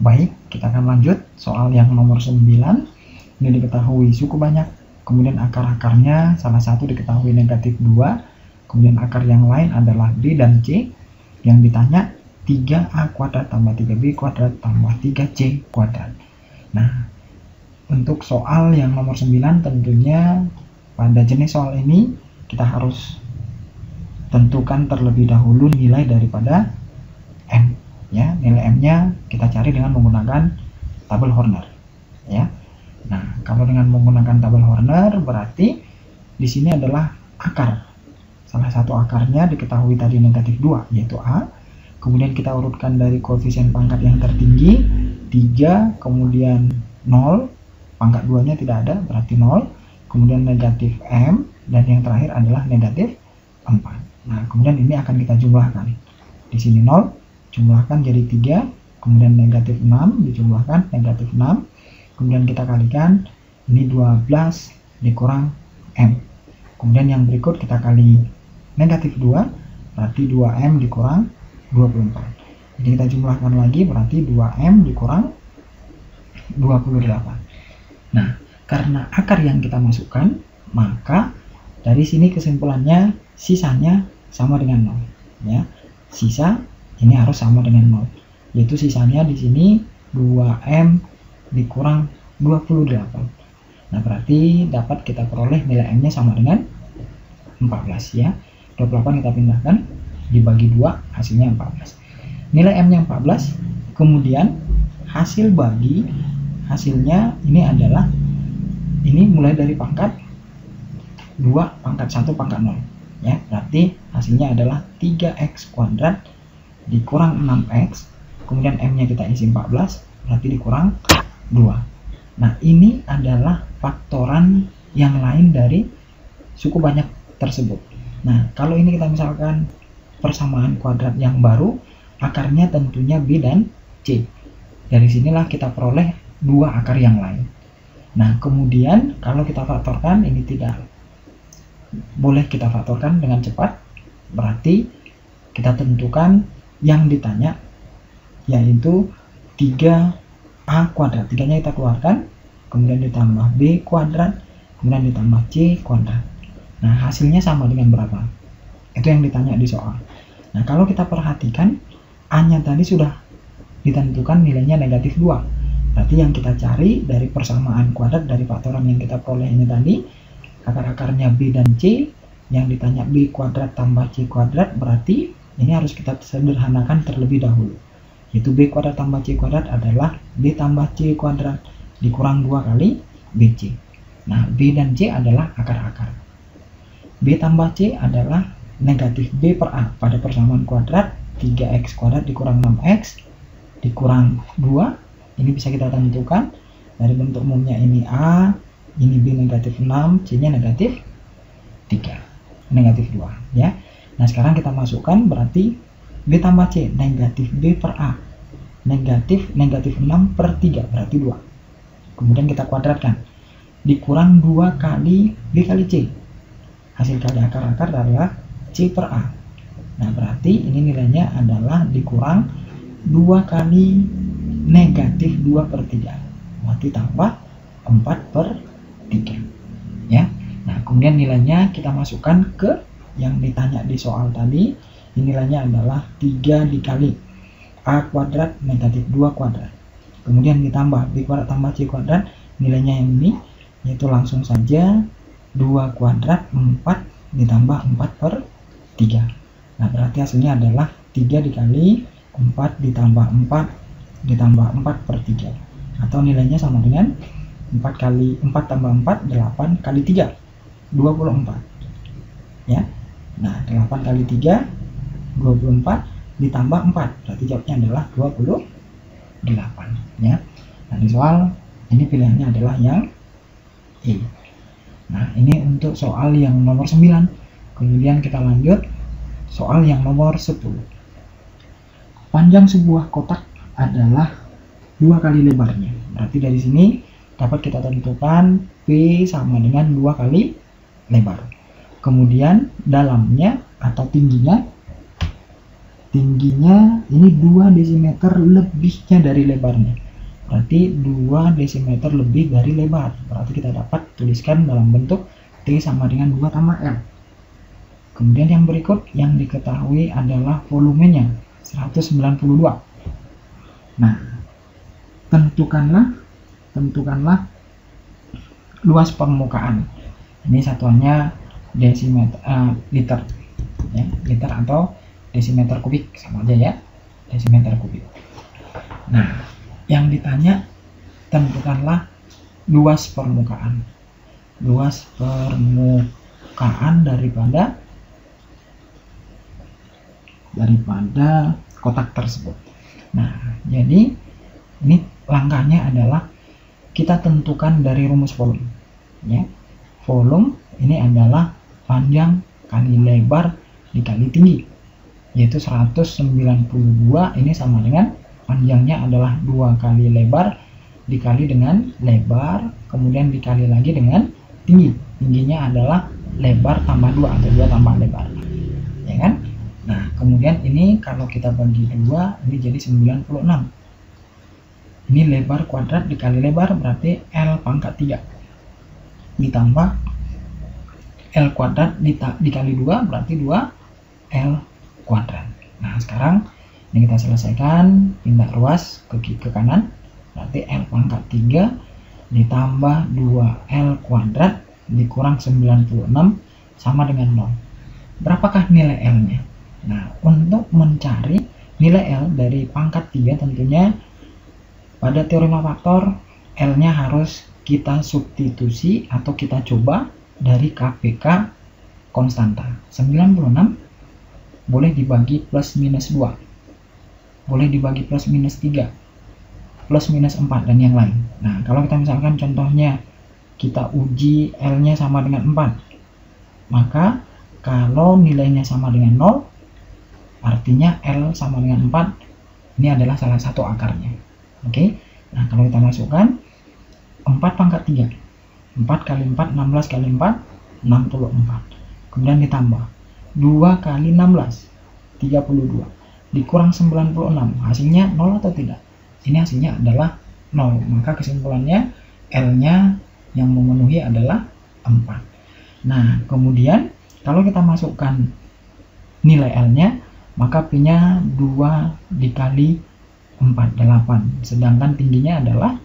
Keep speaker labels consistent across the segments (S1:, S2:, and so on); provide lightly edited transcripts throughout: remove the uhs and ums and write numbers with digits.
S1: Baik, kita akan lanjut soal yang nomor 9. Ini diketahui suku banyak, kemudian akar-akarnya salah satu diketahui negatif 2, kemudian akar yang lain adalah B dan C. Yang ditanya 3A kuadrat tambah 3B kuadrat tambah 3C kuadrat. Nah, untuk soal yang nomor 9 tentunya pada jenis soal ini kita harus tentukan terlebih dahulu nilai daripada M. Ya, nilai M-nya kita cari dengan menggunakan tabel Horner. Ya. Nah, kalau dengan menggunakan tabel Horner berarti di sini adalah akar. Salah satu akarnya diketahui tadi negatif 2 yaitu A. Kemudian kita urutkan dari koefisien pangkat yang tertinggi 3, kemudian 0, pangkat 2-nya tidak ada berarti 0, kemudian negatif M, dan yang terakhir adalah negatif 4. Nah, kemudian ini akan kita jumlahkan. Di sini 0 jumlahkan jadi 3, kemudian negatif 6 dijumlahkan negatif 6, kemudian kita kalikan ini 12 dikurang M, kemudian yang berikut kita kali negatif 2 berarti 2M dikurang 24, jadi kita jumlahkan lagi berarti 2M dikurang 28. Nah, karena akar yang kita masukkan maka dari sini kesimpulannya sisanya sama dengan 0 ya, sisa ini harus sama dengan 0, yaitu sisanya di sini 2M dikurang 28. Nah, berarti dapat kita peroleh nilai M-nya sama dengan 14 ya. 28 kita pindahkan dibagi 2 hasilnya 14. Nilai M-nya 14, kemudian hasil bagi hasilnya ini adalah ini mulai dari pangkat 2 pangkat 1 pangkat 0 ya. Berarti hasilnya adalah 3x kuadrat dikurang 6x, kemudian M-nya kita isi 14, berarti dikurang 2. Nah, ini adalah faktoran yang lain dari suku banyak tersebut. Nah, kalau ini kita misalkan persamaan kuadrat yang baru, akarnya tentunya B dan C. Dari sinilah kita peroleh 2 akar yang lain. Nah, kemudian kalau kita faktorkan, ini tidak boleh kita faktorkan dengan cepat, berarti kita tentukan yang ditanya yaitu 3A kuadrat, 3-nya kita keluarkan, kemudian ditambah B kuadrat, kemudian ditambah C kuadrat. Nah, hasilnya sama dengan berapa? Itu yang ditanya di soal. Nah, kalau kita perhatikan A-nya tadi sudah ditentukan nilainya negatif 2. Berarti yang kita cari dari persamaan kuadrat dari faktoran yang kita peroleh ini tadi, akar-akarnya B dan C, yang ditanya B kuadrat tambah C kuadrat, berarti ini harus kita sederhanakan terlebih dahulu, yaitu B kuadrat tambah C kuadrat adalah B tambah C kuadrat dikurang 2 kali BC. Nah, B dan C adalah akar-akar. B tambah C adalah negatif B per A pada persamaan kuadrat 3x kuadrat dikurang 6x dikurang 2. Ini bisa kita tentukan dari bentuk umumnya, ini A, ini B negatif 6, C-nya negatif 3, negatif 2 ya. Nah, sekarang kita masukkan berarti B tambah C, negatif B per A, negatif 6 per 3, berarti 2. Kemudian kita kuadratkan, dikurang 2 kali B kali C. Hasil kali akar-akar adalah C per A. Nah, berarti ini nilainya adalah dikurang 2 kali negatif 2 per 3. Berarti tambah 4 per 3. Ya. Nah, kemudian nilainya kita masukkan ke yang ditanya di soal tadi. Nilainya adalah 3 dikali A kuadrat negatif 2 kuadrat. Kemudian ditambah B kuadrat tambah C kuadrat. Nilainya yang ini, yaitu langsung saja 2 kuadrat 4 ditambah 4 per 3. Nah, berarti hasilnya adalah 3 dikali 4 ditambah 4 ditambah 4 per 3. Atau nilainya sama dengan 4 tambah 4, 8 kali 3, 24. Ya. Nah, 8 kali 3, 24 ditambah 4. Berarti jawabnya adalah 28. Ya. Nah, di soal ini pilihannya adalah yang E. Nah, ini untuk soal yang nomor 9. Kemudian kita lanjut soal yang nomor 10. Panjang sebuah kotak adalah 2 kali lebarnya. Berarti dari sini dapat kita tentukan P sama dengan 2 kali lebar. Kemudian dalamnya atau tingginya tingginya ini 2 desimeter lebihnya dari lebarnya. Berarti 2 desimeter lebih dari lebar. Berarti kita dapat tuliskan dalam bentuk T sama dengan 2 tambah L. Kemudian yang berikut yang diketahui adalah volumenya 192. Nah, tentukanlah luas permukaan. Ini satuannya desimeter, liter, ya, liter atau desimeter kubik, sama aja ya, desimeter kubik. Nah, yang ditanya tentukanlah luas permukaan daripada kotak tersebut. Nah, jadi ini langkahnya adalah kita tentukan dari rumus volume, ya. Volume ini adalah panjang kali lebar dikali tinggi, yaitu 192. Ini sama dengan panjangnya adalah 2 kali lebar dikali dengan lebar, kemudian dikali lagi dengan tinggi. Tingginya adalah lebar tambah 2 atau 2 tambah lebar, ya kan? Nah, kemudian ini kalau kita bagi 2, ini jadi 96. Ini lebar kuadrat dikali lebar, berarti L pangkat 3 ditambah L kuadrat dikali 2, berarti 2 L kuadrat. Nah, sekarang ini kita selesaikan, pindah ruas ke kanan, berarti L pangkat 3 ditambah 2L kuadrat dikurang 96 sama dengan 0. Berapakah nilai L-nya? Nah, untuk mencari nilai L dari pangkat 3 tentunya pada teorema faktor L-nya harus kita substitusi atau kita coba dari KPK konstanta. 96 boleh dibagi plus minus 2, boleh dibagi plus minus 3, plus minus 4, dan yang lain. Nah, kalau kita misalkan contohnya kita uji L-nya sama dengan 4, maka kalau nilainya sama dengan 0, artinya L sama dengan 4, ini adalah salah satu akarnya. Oke. Nah, kalau kita masukkan 4 pangkat 3, 4 kali 4, 16 kali 4, 64. Kemudian ditambah 2 kali 16, 32. Dikurang 96, hasilnya 0 atau tidak? Ini hasilnya adalah 0. Maka kesimpulannya L-nya yang memenuhi adalah 4. Nah, kemudian kalau kita masukkan nilai L-nya, maka P-nya 2 dikali 4, 8. Sedangkan tingginya adalah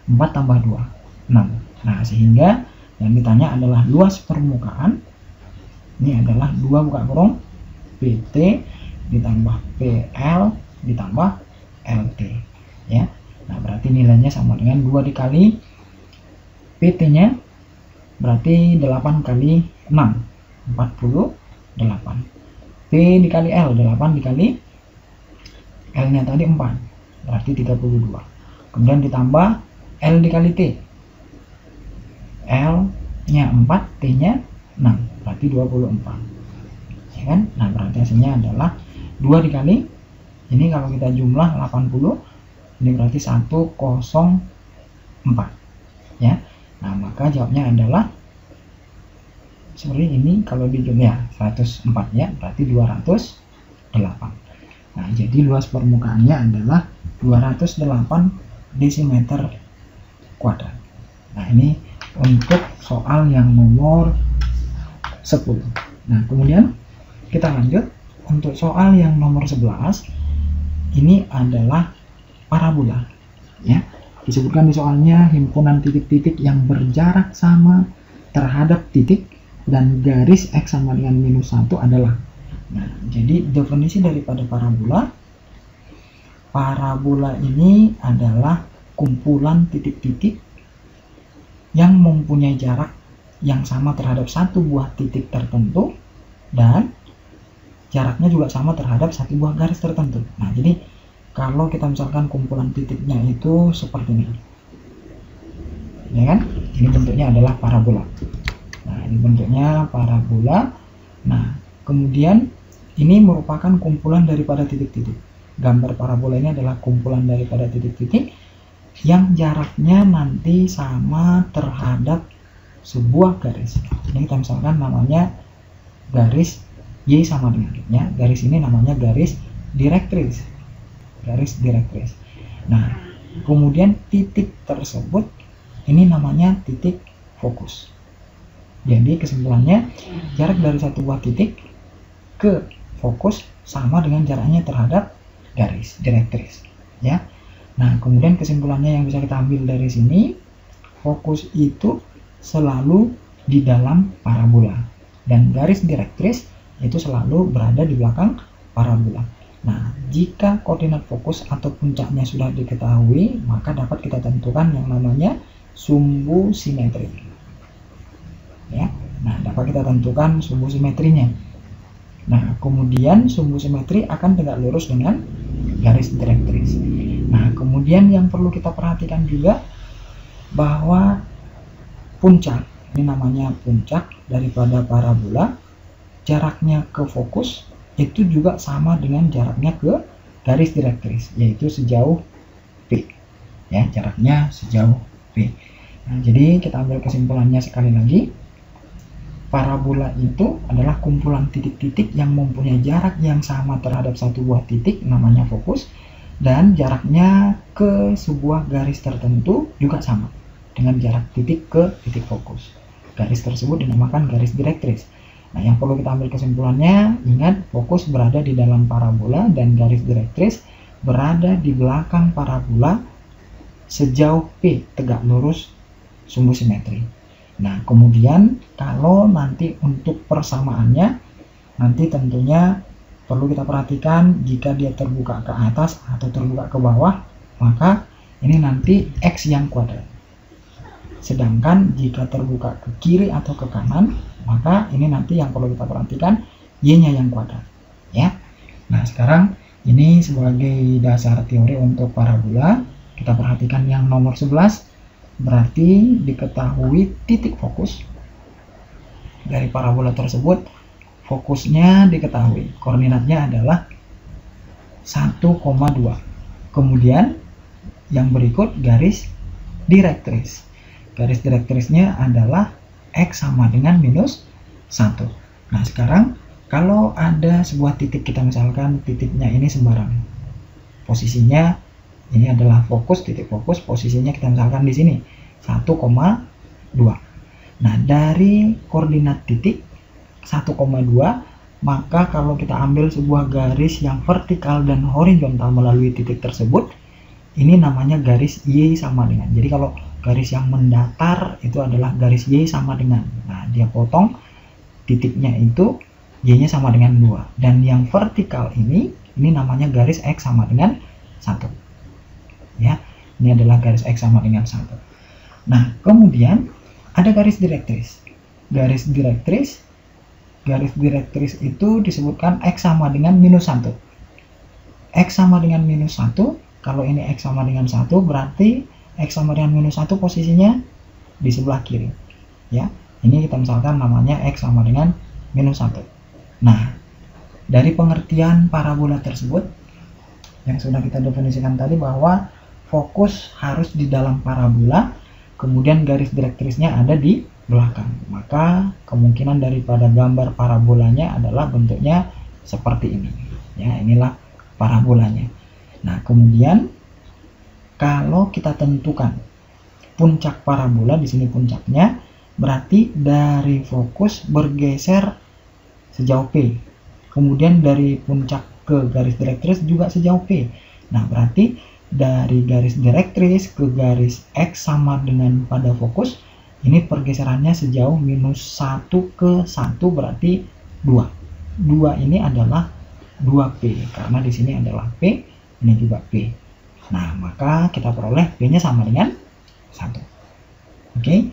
S1: 4 tambah 2, 6. Nah, sehingga yang ditanya adalah luas permukaan. Ini adalah 2 buka kurung PT ditambah PL ditambah LT, ya. Nah, berarti nilainya sama dengan 2 dikali PT-nya, berarti 8 kali 6, 48. P dikali L, 8 dikali L-nya tadi 4, berarti 32. Kemudian ditambah L dikali T, L-nya 4, T-nya 6, berarti 24, ya kan? Nah, berarti hasilnya adalah 2 dikali, ini kalau kita jumlah 80, ini berarti 104, ya. Nah, maka jawabnya adalah seperti ini. Kalau dijumlah 104, ya, berarti 208. Nah, jadi luas permukaannya adalah 208 desimeter kuadrat. Nah, ini untuk soal yang nomor 10. Nah, kemudian kita lanjut untuk soal yang nomor 11. Ini adalah parabola, ya. Disebutkan di soalnya himpunan titik-titik yang berjarak sama terhadap titik dan garis X sama dengan -1 adalah. Nah, jadi definisi daripada parabola ini adalah kumpulan titik-titik yang mempunyai jarak yang sama terhadap satu buah titik tertentu dan jaraknya juga sama terhadap satu buah garis tertentu. Nah, jadi kalau kita misalkan kumpulan titiknya itu seperti ini, ya kan? Ini bentuknya adalah parabola. Nah, ini bentuknya parabola. Nah, kemudian ini merupakan kumpulan daripada titik-titik. Gambar parabola ini adalah kumpulan daripada titik-titik yang jaraknya nanti sama terhadap sebuah garis. Ini kita misalkan namanya garis Y sama dengan, ya, garis ini namanya garis direktris, garis direktris. Nah, kemudian titik tersebut ini namanya titik fokus. Jadi kesimpulannya, jarak dari satu buah titik ke fokus sama dengan jaraknya terhadap garis direktris, ya. Nah, kemudian kesimpulannya yang bisa kita ambil dari sini, fokus itu selalu di dalam parabola dan garis direktris itu selalu berada di belakang parabola. Nah, jika koordinat fokus atau puncaknya sudah diketahui, maka dapat kita tentukan yang namanya sumbu simetri. Ya, nah dapat kita tentukan sumbu simetrinya. Nah, kemudian sumbu simetri akan tegak lurus dengan garis direktris. Nah, kemudian yang perlu kita perhatikan juga bahwa puncak, ini namanya puncak daripada parabola, jaraknya ke fokus itu juga sama dengan jaraknya ke garis direktris, yaitu sejauh P. Ya, jaraknya sejauh P. Nah, jadi kita ambil kesimpulannya sekali lagi. Parabola itu adalah kumpulan titik-titik yang mempunyai jarak yang sama terhadap satu buah titik, namanya fokus, dan jaraknya ke sebuah garis tertentu juga sama dengan jarak titik ke titik fokus. Garis tersebut dinamakan garis direktris. Nah, yang perlu kita ambil kesimpulannya, ingat fokus berada di dalam parabola dan garis direktris berada di belakang parabola sejauh P tegak lurus sumbu simetri. Nah, kemudian kalau nanti untuk persamaannya, nanti tentunya perlu kita perhatikan jika dia terbuka ke atas atau terbuka ke bawah, maka ini nanti X yang kuadrat. Sedangkan jika terbuka ke kiri atau ke kanan, maka ini nanti yang perlu kita perhatikan Y-nya yang kuadrat, ya. Nah, sekarang ini sebagai dasar teori untuk parabola, kita perhatikan yang nomor 11, berarti diketahui titik fokus dari parabola tersebut. Fokusnya diketahui, koordinatnya adalah 1,2. Kemudian yang berikut garis direktris. Garis direktrisnya adalah X sama dengan minus 1. Nah, sekarang kalau ada sebuah titik, kita misalkan titiknya ini sembarang, posisinya ini adalah fokus, titik fokus, posisinya kita misalkan di sini 1,2. Nah, dari koordinat titik 1,2, maka kalau kita ambil sebuah garis yang vertikal dan horizontal melalui titik tersebut, ini namanya garis Y sama dengan. Jadi kalau garis yang mendatar itu adalah garis Y sama dengan. Nah, dia potong titiknya itu Y-nya sama dengan 2. Dan yang vertikal ini namanya garis X sama dengan 1. Ya, ini adalah garis X sama dengan 1. Nah, kemudian ada garis direktris. Garis direktris itu disebutkan X sama dengan minus 1. X sama dengan minus 1, kalau ini X sama dengan 1, berarti X sama dengan minus 1 posisinya di sebelah kiri. Ya, ini kita misalkan namanya X sama dengan minus 1. Nah, dari pengertian parabola tersebut, yang sudah kita definisikan tadi bahwa fokus harus di dalam parabola, kemudian garis direktrisnya ada di belakang. Maka kemungkinan daripada gambar parabolanya adalah bentuknya seperti ini. Ya, inilah parabolanya. Nah, kemudian kalau kita tentukan puncak parabola, di sini puncaknya, berarti dari fokus bergeser sejauh P. Kemudian dari puncak ke garis direktris juga sejauh P. Nah, berarti dari garis direktris ke garis X sama dengan pada fokus, ini pergeserannya sejauh minus 1 ke 1, berarti 2. 2 ini adalah 2P, karena di sini adalah P, ini juga P. Nah, maka kita peroleh P-nya sama dengan 1. Oke.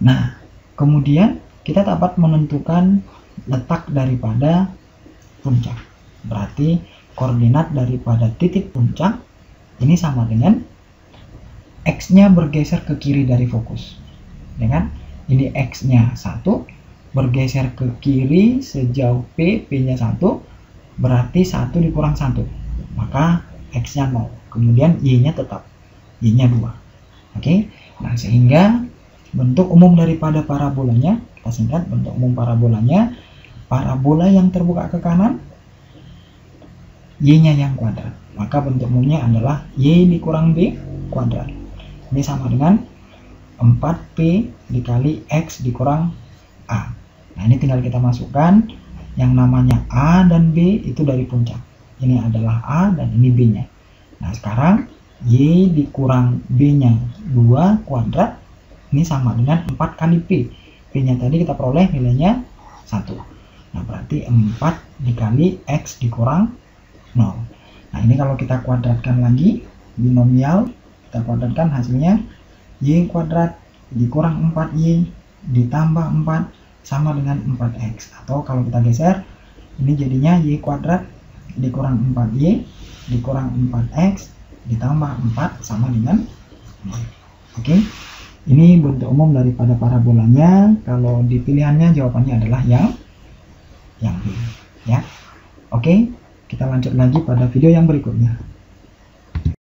S1: Nah, kemudian kita dapat menentukan letak daripada puncak. Berarti koordinat daripada titik puncak ini sama dengan X-nya bergeser ke kiri dari fokus. Ya kan? Ini X-nya 1, bergeser ke kiri sejauh P, P-nya 1, berarti 1 dikurang 1. Maka X-nya 0. Kemudian Y-nya tetap, Y-nya 2. Oke? Nah, sehingga bentuk umum daripada parabolanya, kita singkat bentuk umum parabolanya, parabola yang terbuka ke kanan Y-nya yang kuadrat. Maka bentuk umumnya adalah Y dikurang B kuadrat. Ini sama dengan 4P dikali X dikurang A. Nah, ini tinggal kita masukkan yang namanya A dan B itu dari puncak. Ini adalah A dan ini B-nya. Nah, sekarang Y dikurang B-nya 2 kuadrat. Ini sama dengan 4 kali P. P-nya tadi kita peroleh nilainya 1. Nah, berarti 4 dikali X dikurang 0. Nah, ini kalau kita kuadratkan lagi, binomial, kita kuadratkan hasilnya Y kuadrat dikurang 4Y ditambah 4 sama dengan 4X. Atau kalau kita geser, ini jadinya Y kuadrat dikurang 4Y dikurang 4X ditambah 4 sama dengan 0. Oke, ini bentuk umum daripada parabolanya. Kalau di pilihannya jawabannya adalah yang B, ya. Oke, kita lanjut lagi pada video yang berikutnya.